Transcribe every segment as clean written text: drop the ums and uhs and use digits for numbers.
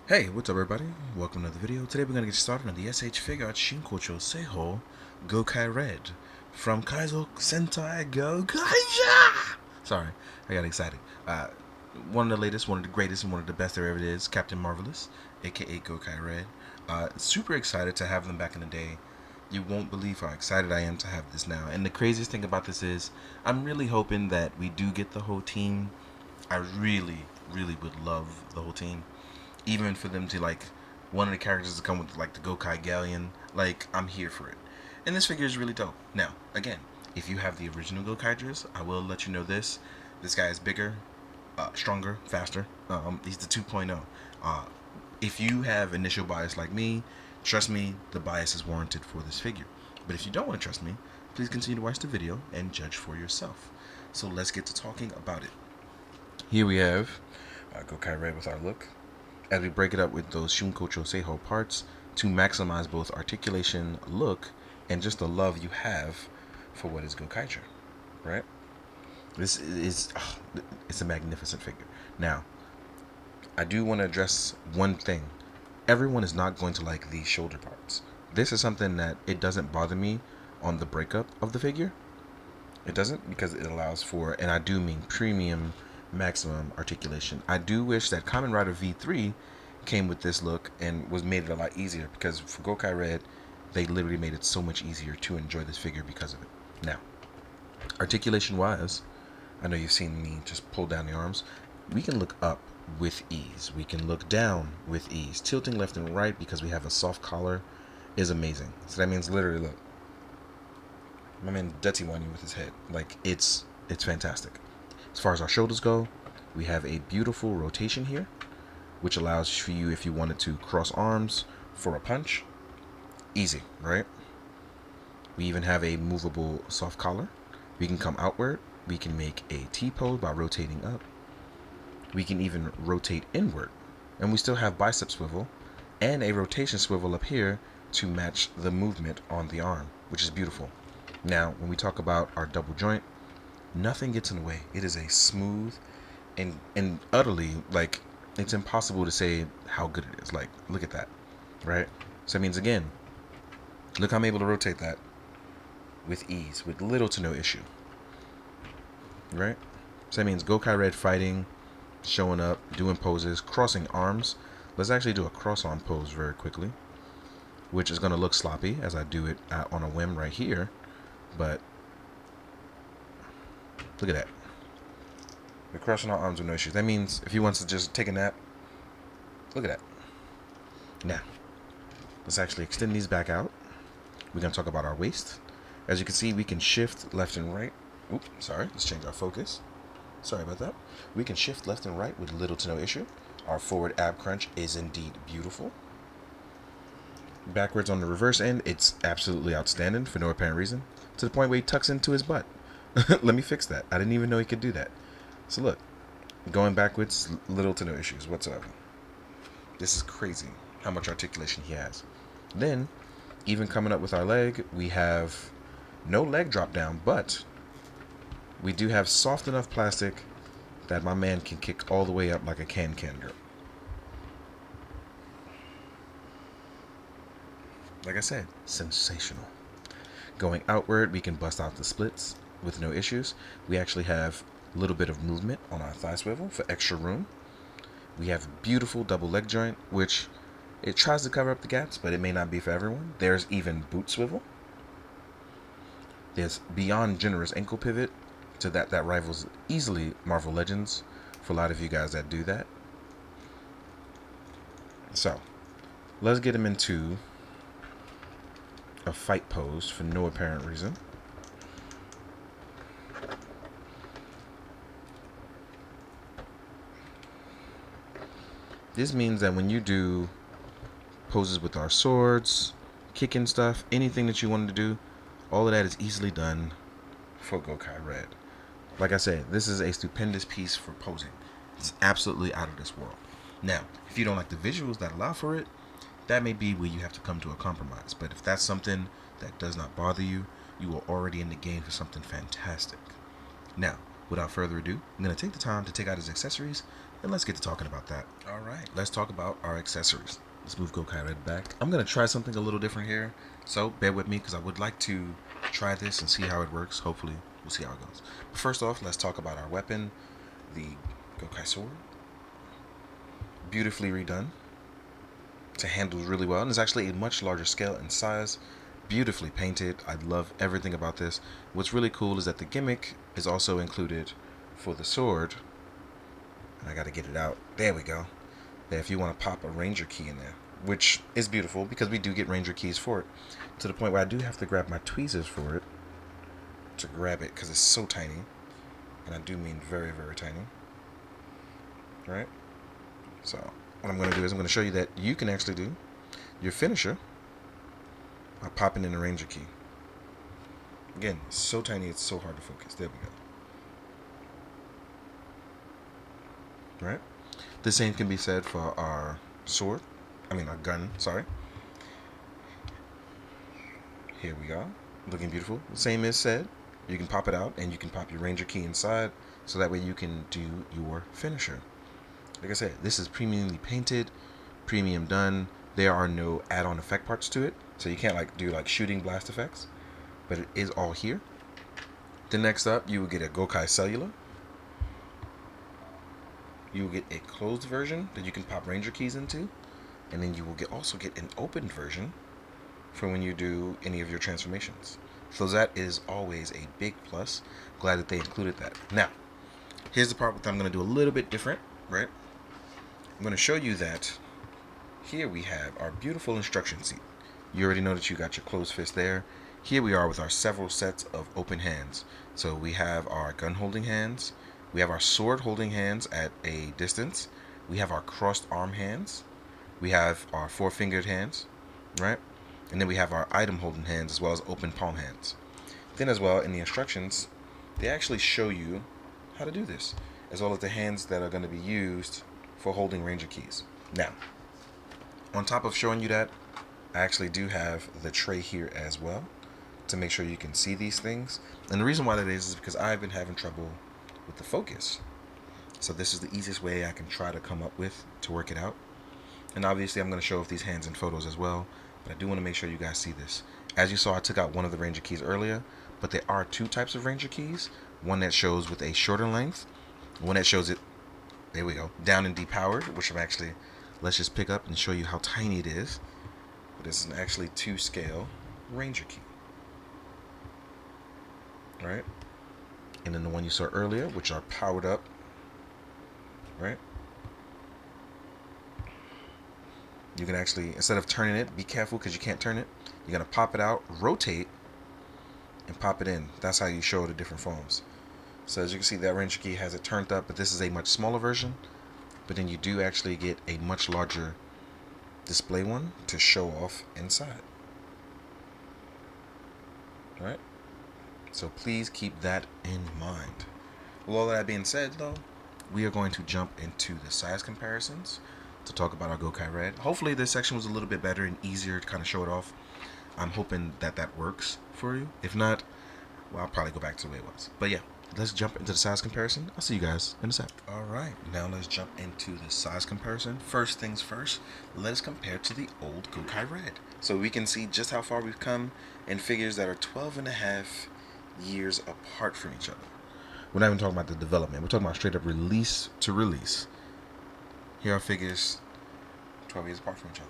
Hey, what's up everybody? Welcome to the video. Today we're going to get started on the SH Figuarts Shinkkchou Seihou Gokai Red from Kaizoku Sentai Gokaiger! Sorry, I got excited. One of the latest, one of the greatest, and one of the best there ever is, Captain Marvelous, aka Gokai Red. Super excited to have them back in the day. You won't believe how excited I am to have this now. And the craziest thing about this is, I'm really hoping that we do get the whole team. I really, really would love the whole team. Even for them to one of the characters to come with like the Gokai Galleon, like I'm here for it. And this figure is really dope. Now, again, if you have the original Gokaigers, I will let you know this. This guy is bigger, stronger, faster. He's the 2.0. If you have initial bias like me, trust me, the bias is warranted for this figure. But if you don't want to trust me, please continue to watch the video and judge for yourself. So let's get to talking about it. Here we have Gokai Red with our look, as we break it up with those Shinkkchou Seihou parts to maximize both articulation, look, and just the love you have for what is Gokaiger, right? This is it's a magnificent figure. Now, I do want to address one thing. Everyone is not going to like these shoulder parts. This is something that it doesn't bother me on the breakup of the figure. It doesn't, because it allows for, and I do mean premium maximum articulation. I do wish that Kamen Rider V3 came with this look and was made it a lot easier, because for Gokai Red, they literally made it so much easier to enjoy this figure because of it. Now, articulation wise, I know you've seen me just pull down the arms. We can look up with ease. We can look down with ease. Tilting left and right because we have a soft collar is amazing. So that means literally, look, my man Dutty whining with his head. Like, it's fantastic. As far as our shoulders go, we have a beautiful rotation here, which allows for you, if you wanted to cross arms for a punch, easy, right? We even have a movable soft collar. We can come outward. We can make a T-pose by rotating up. We can even rotate inward. And we still have bicep swivel and a rotation swivel up here to match the movement on the arm, which is beautiful. Now, when we talk about our double joint, nothing gets in the way. It is a smooth and utterly, like, it's impossible to say how good it is. Like, look at that, right? So that means, again, look how I'm able to rotate that with ease, with little to no issue, right? So that means Gokai Red fighting, showing up, doing poses, crossing arms. Let's actually do a cross-arm pose very quickly, which is going to look sloppy as I do it on a whim right here, but look at that. We're crossing our arms with no issues. That means if he wants to just take a nap, look at that. Now, let's actually extend these back out. We're going to talk about our waist. As you can see, we can shift left and right. Oops, sorry. Let's change our focus. Sorry about that. We can shift left and right with little to no issue. Our forward ab crunch is indeed beautiful. Backwards on the reverse end, it's absolutely outstanding for no apparent reason, to the point where he tucks into his butt. Let me fix that. I didn't even know he could do that. So look, going backwards, little to no issues whatsoever. This is crazy how much articulation he has. Then, even coming up with our leg, we have no leg drop down, but we do have soft enough plastic that my man can kick all the way up like a can girl. Like I said, sensational. Going outward, we can bust out the splits with no issues. We actually have a little bit of movement on our thigh swivel for extra room. We have beautiful double leg joint, which it tries to cover up the gaps, but it may not be for everyone. There's even boot swivel. There's beyond generous ankle pivot to that rivals easily Marvel Legends for a lot of you guys that do that. So let's get him into a fight pose for no apparent reason. This means that when you do poses with our swords, kicking stuff, anything that you wanted to do, all of that is easily done for Gokai Red. Like I said, this is a stupendous piece for posing. It's absolutely out of this world. Now, if you don't like the visuals that allow for it, that may be where you have to come to a compromise. But if that's something that does not bother you, you are already in the game for something fantastic. Now, without further ado, I'm going to take the time to take out his accessories, and let's get to talking about that. Alright, let's talk about our accessories. Let's move Gokai Red back. I'm going to try something a little different here, so bear with me because I would like to try this and see how it works. Hopefully, we'll see how it goes. But first off, let's talk about our weapon, the Gokai Sword. Beautifully redone. It handles really well, and it's actually a much larger scale and size. Beautifully painted. I love everything about this. What's really cool is that the gimmick is also included for the sword. I gotta get it out. There we go. There, if you want to pop a ranger key in there, which is beautiful because we do get ranger keys for it, to the point where I do have to grab my tweezers for it to grab it because it's so tiny, and I do mean very, very tiny. Right? So what I'm going to do is I'm going to show you that you can actually do your finisher by popping in the ranger key. Again, it's so tiny, it's so hard to focus. There we go. Right? The same can be said for our sword. I mean, our gun, sorry. Here we go. Looking beautiful. The same is said. You can pop it out, and you can pop your ranger key inside, so that way you can do your finisher. Like I said, this is premiumly painted, premium done. There are no add-on effect parts to it, so you can't do shooting blast effects, but it is all here. Then next up, you will get a Gokai Cellular. You will get a closed version that you can pop ranger keys into, and then you will also get an opened version for when you do any of your transformations. So that is always a big plus. Glad that they included that. Now, here's the part that I'm going to do a little bit different, right? I'm going to show you that here we have our beautiful instruction sheet. You already know that you got your closed fist there. Here we are with our several sets of open hands. So we have our gun holding hands. We have our sword holding hands at a distance. We have our crossed arm hands. We have our four-fingered hands, right? And then we have our item holding hands as well as open palm hands. Then as well, in the instructions, they actually show you how to do this, as well as the hands that are going to be used for holding ranger keys. Now, on top of showing you that, I actually do have the tray here as well to make sure you can see these things. And the reason why that is because I've been having trouble with the focus. So this is the easiest way I can try to come up with to work it out. And obviously I'm going to show off these hands in photos as well, but I do want to make sure you guys see this. As you saw, I took out one of the ranger keys earlier, but there are two types of ranger keys. One that shows with a shorter length, one that shows it, there we go, down and depowered, which I'm actually, let's just pick up and show you how tiny it is. But this is actually 2-scale ranger key. Right? And then the one you saw earlier, which are powered up, right? You can actually, instead of turning it, be careful because you can't turn it. You're going to pop it out, rotate, and pop it in. That's how you show the different forms. So as you can see, that ranger key has it turned up, but this is a much smaller version. But then you do actually get a much larger display one to show off inside. Alright? So please keep that in mind. With all that being said, though, we are going to jump into the size comparisons to talk about our Gokai Red. Hopefully this section was a little bit better and easier to kind of show it off. I'm hoping that that works for you. If not, well, I'll probably go back to the way it was. But yeah, let's jump into the size comparison. I'll see you guys in a sec. Alright, now let's jump into the size comparison. First things first, let us compare to the old Gokai Red. So we can see just how far we've come in figures that are 12.5 years apart from each other. We're not even talking about the development. We're talking about straight up release to release. Here are figures 12 years apart from each other.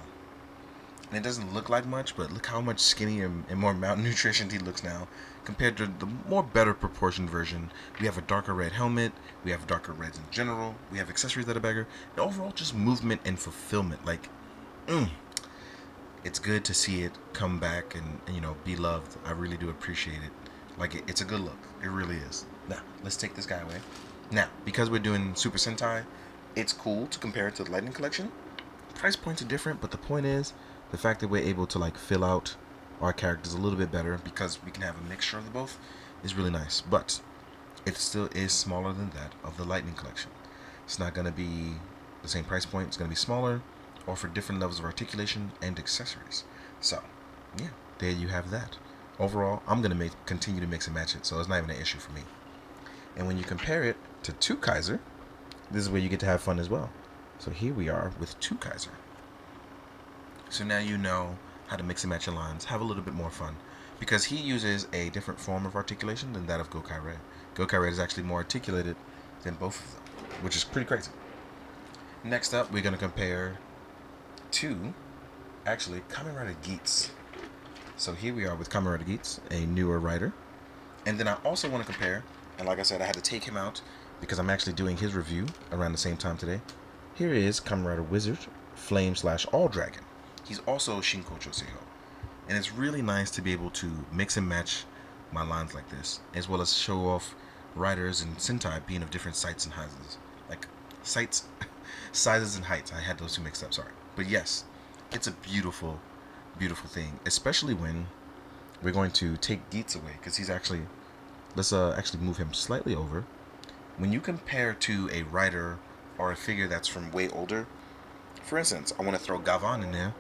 And it doesn't look like much, but look how much skinnier and more malnutritioned he looks now compared to the more better proportioned version. We have a darker red helmet. We have darker reds in general. We have accessories that are bigger. And overall, just movement and fulfillment. It's good to see it come back and you know, be loved. I really do appreciate it. It's a good look. It really is. Now, let's take this guy away. Now, because we're doing Super Sentai, it's cool to compare it to the Lightning Collection. Price points are different, but the point is, the fact that we're able to fill out our characters a little bit better because we can have a mixture of the both is really nice. But it still is smaller than that of the Lightning Collection. It's not going to be the same price point. It's going to be smaller, or for different levels of articulation and accessories. So, yeah, there you have that. Overall, I'm going to continue to mix and match it, so it's not even an issue for me. And when you compare it to 2 Kaiser, this is where you get to have fun as well. So here we are with 2 Kaiser. So now you know how to mix and match your lines, have a little bit more fun. Because he uses a different form of articulation than that of Gokai Red. Gokai Red is actually more articulated than both of them, which is pretty crazy. Next up, we're going to compare to, actually, Kamen Rider Geats. So here we are with Kamen Rider Geats, a newer writer. And then I also want to compare, and like I said, I had to take him out because I'm actually doing his review around the same time today. Here is Kamen Rider Wizard, Flame/All Dragon. He's also Shinkkchou Seihou. And it's really nice to be able to mix and match my lines like this, as well as show off writers and Sentai being of different sites and sizes. Like, sizes and heights. I had those two mixed up, sorry. But yes, it's a beautiful, beautiful thing, especially when we're going to take Geats away, because he's actually, let's actually move him slightly over. When you compare to a writer or a figure that's from way older, for instance, I want to throw Gavan in there,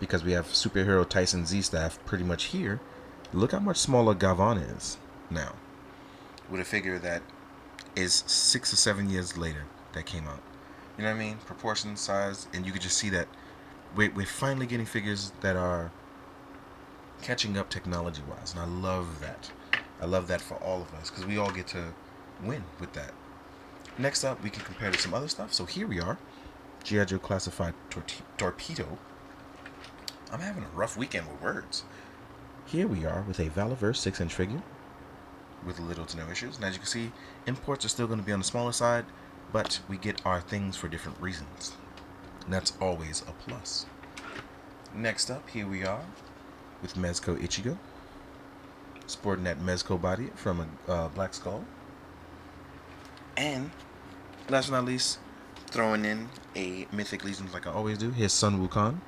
because we have superhero Tyson Z-Staff pretty much here. Look how much smaller Gavan is now, with a figure that is 6 or 7 years later that came out. You know what I mean? Proportion, size, and you could just see that we're finally getting figures that are catching up technology-wise, and I love that. I love that for all of us, because we all get to win with that. Next up, we can compare to some other stuff. So here we are, G.I. Joe Classified Torpedo. I'm having a rough weekend with words. Here we are with a Valaverse 6-inch figure with little to no issues. And as you can see, imports are still going to be on the smaller side, but we get our things for different reasons. And that's always a plus. Next up, here we are with Mezco Ichigo, sporting that Mezco body from a Black Skull. And last but not least, throwing in a Mythic Legions like I always do. Here's Sun Wukong.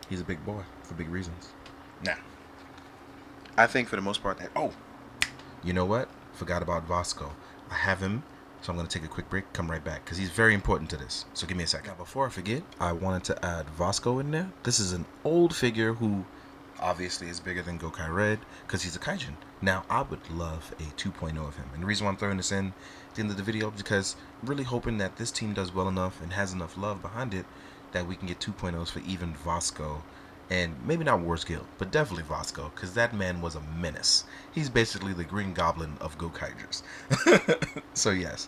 He's a big boy for big reasons. Now, I think for the most part that, oh, you know what? Forgot about Vasco. I have him, so I'm going to take a quick break, come right back, because he's very important to this. So give me a second. Now, before I forget, I wanted to add Vasco in there. This is an old figure who obviously is bigger than Gokai Red, because he's a Kaijin. Now, I would love a 2.0 of him. And the reason why I'm throwing this in at the end of the video is because I'm really hoping that this team does well enough and has enough love behind it that we can get 2.0s for even Vasco. And maybe not Wars Guild, but definitely Vasco, because that man was a menace. He's basically the Green Goblin of Gokaigers. So yes,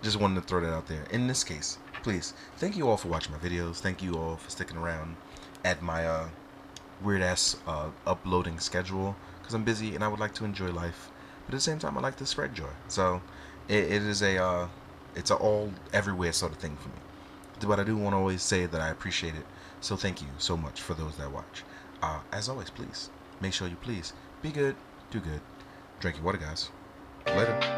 just wanted to throw that out there. In this case, please, thank you all for watching my videos. Thank you all for sticking around at my weird-ass uploading schedule, because I'm busy and I would like to enjoy life. But at the same time, I like to spread joy. So it is it's an all everywhere sort of thing for me. But I do want to always say that I appreciate it. So thank you so much for those that watch. As always, please, make sure you please be good, do good, drink your water, guys. Later.